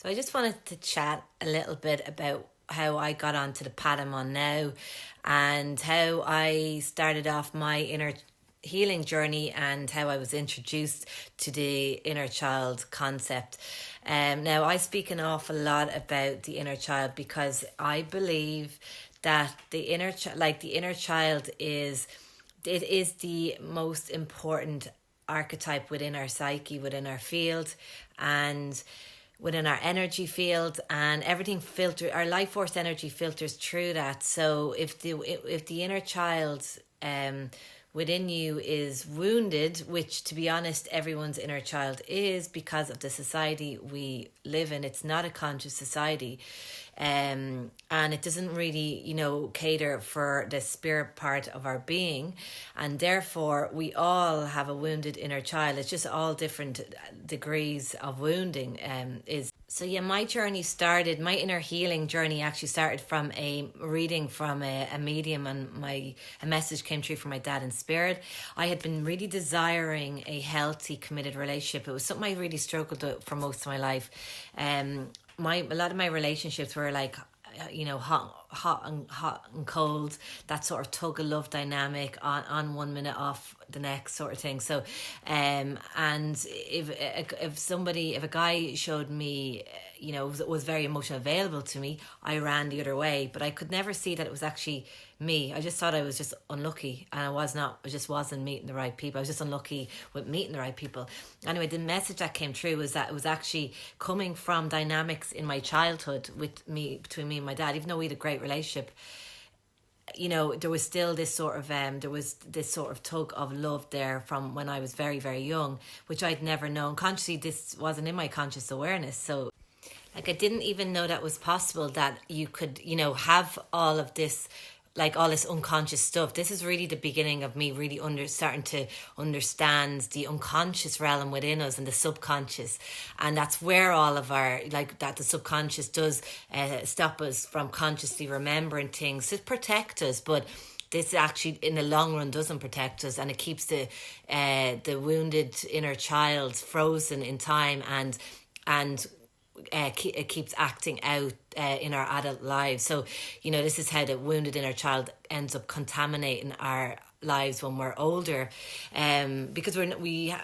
So I just wanted to chat a little bit about how I got onto the path I'm on now and how I started off my inner healing journey and how I was introduced to the inner child concept. Now I speak an awful lot about the inner child because I believe that the inner child is the most important archetype within our psyche, within our field, and within our energy field, and everything our life force energy filters through that. So if the inner child within you is wounded, which to be honest everyone's inner child is, because of the society we live in. It's not a conscious society, and it doesn't really cater for the spirit part of our being, and therefore we all have a wounded inner child. It's just all different degrees of wounding. My inner healing journey actually started from a reading from a medium, and a message came through from my dad in spirit. I had been really desiring a healthy, committed relationship. It was something I really struggled with for most of my life. A lot of my relationships were like, hot and cold, that sort of tug of love dynamic, on 1 minute, off the next sort of thing. So and if a guy showed me, was very emotionally available to me, I ran the other way. But I could never see that it was actually me. I just thought I was just unlucky, and I just wasn't meeting the right people. I was just unlucky with meeting the right people. Anyway, the message that came through was that it was actually coming from dynamics in my childhood between me and my dad. Even though we had a great relationship, there was still this sort of tug of love there from when I was very, very young, which I'd never known consciously. This wasn't in my conscious awareness. So I didn't even know that was possible, that you could, have all of this, all this unconscious stuff. This is really the beginning of me really starting to understand the unconscious realm within us and the subconscious. And that's where all of our, that the subconscious does stop us from consciously remembering things to protect us. But this actually, in the long run, doesn't protect us, and it keeps the wounded inner child frozen in time, and it keeps acting out in our adult lives. So, this is how the wounded inner child ends up contaminating our lives when we're older, because we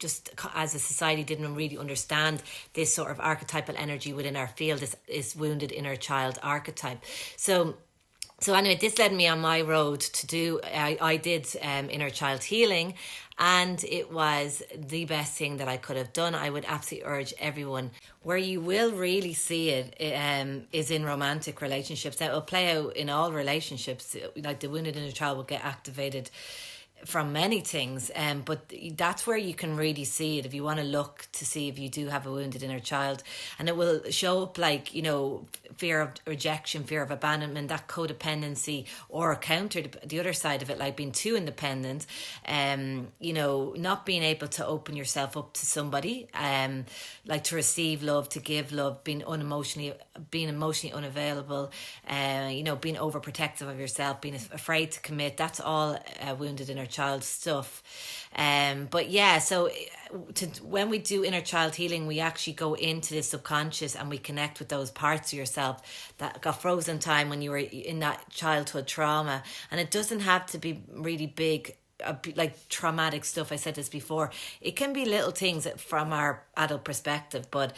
just as a society didn't really understand this sort of archetypal energy within our field, this wounded inner child archetype. So anyway, this led me on my road to do, I did inner child healing, and it was the best thing that I could have done. I would absolutely urge everyone. Where you will really see it is in romantic relationships. Now, it will play out in all relationships. Like, the wounded inner child will get activated from many things, but that's where you can really see it if you want to look to see if you do have a wounded inner child. And it will show up fear of rejection, fear of abandonment, that codependency, or counter the other side of it, like being too independent, not being able to open yourself up to somebody, to receive love, to give love, being emotionally unavailable, being overprotective of yourself, being afraid to commit. That's all wounded inner child stuff. So when we do inner child healing, we actually go into the subconscious and we connect with those parts of yourself that got frozen time when you were in that childhood trauma. And it doesn't have to be really big, traumatic stuff. I said this before. It can be little things from our adult perspective, but